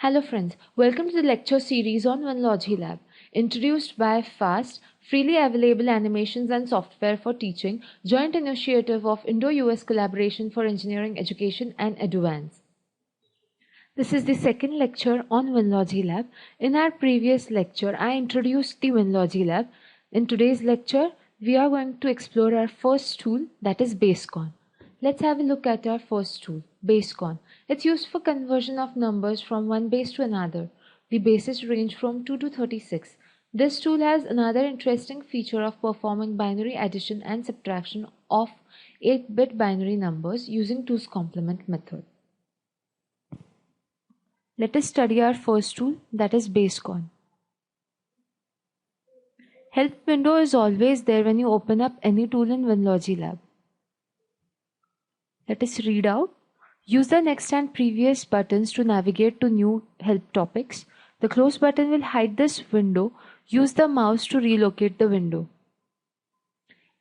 Hello friends, welcome to the lecture series on Onelogy Lab, introduced by FAST, freely available animations and software for teaching, joint initiative of Indo-US collaboration for engineering education and Eduvance. This is the second lecture on Onelogy Lab. In our previous lecture, I introduced the Onelogy Lab. In today's lecture, we are going to explore our first tool, that is BaseCon. Let's have a look at our first tool, BaseCon. It's used for conversion of numbers from one base to another. The bases range from 2 to 36. This tool has another interesting feature of performing binary addition and subtraction of 8-bit binary numbers using 2's complement method. Let us study our first tool, that is BaseCon. Help window is always there when you open up any tool in Onelogy Lab. Let us read out. Use the next and previous buttons to navigate to new help topics. The close button will hide this window. Use the mouse to relocate the window.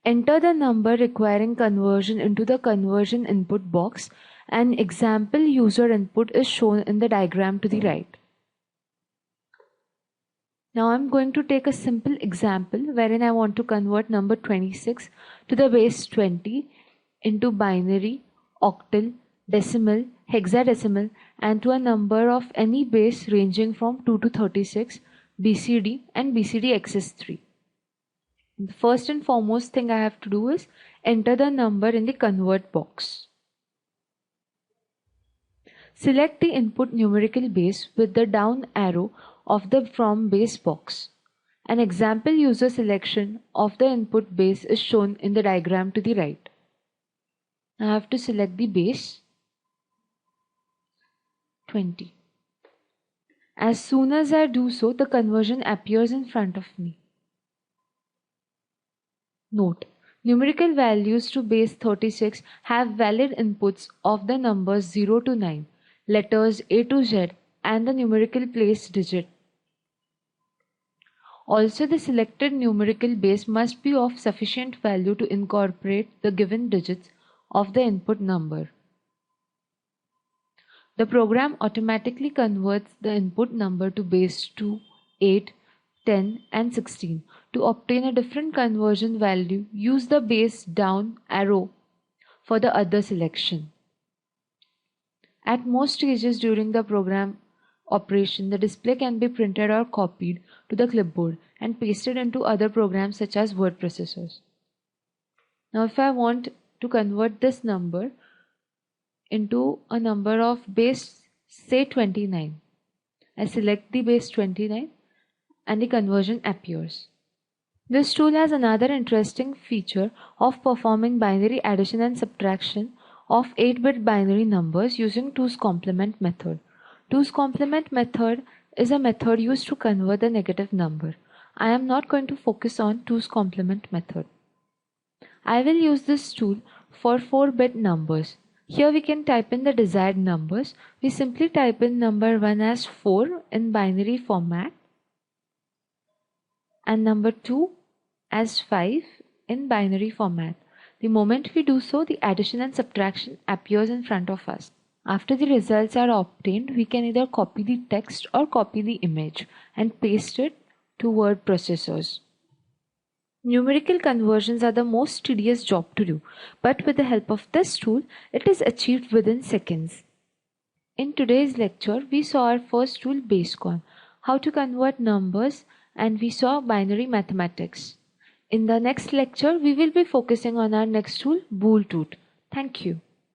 Enter the number requiring conversion into the conversion input box. An example user input is shown in the diagram to the right. Now I'm going to take a simple example wherein I want to convert number 26 to the base 20 into binary, octal, decimal, hexadecimal, and to a number of any base ranging from 2 to 36, BCD and BCD excess 3. The first and foremost thing I have to do is enter the number in the convert box. Select the input numerical base with the down arrow of the from base box. An example user selection of the input base is shown in the diagram to the right. I have to select the base 20. As soon as I do so, the conversion appears in front of me. Note, numerical values to base 36 have valid inputs of the numbers 0 to 9, letters A to Z, and the numerical place digit. Also, the selected numerical base must be of sufficient value to incorporate the given digits of the input number. The program automatically converts the input number to base 2, 8, 10 and 16. To obtain a different conversion value, use the base down arrow for the other selection. At most stages during the program operation, the display can be printed or copied to the clipboard and pasted into other programs such as word processors. Now if I want to convert this number into a number of base, say 29. I select the base 29 and the conversion appears. This tool has another interesting feature of performing binary addition and subtraction of 8-bit binary numbers using 2's complement method. 2's complement method is a method used to convert the negative number. I am not going to focus on 2's complement method. I will use this tool for 4-bit numbers. Here we can type in the desired numbers. We simply type in number 1 as 4 in binary format and number 2 as 5 in binary format. The moment we do so, the addition and subtraction appears in front of us. After the results are obtained, we can either copy the text or copy the image and paste it to word processors. Numerical conversions are the most tedious job to do, but with the help of this tool, it is achieved within seconds. In today's lecture, we saw our first tool BaseCon, how to convert numbers, and we saw binary mathematics. In the next lecture, we will be focusing on our next tool, BoolTooth. Thank you.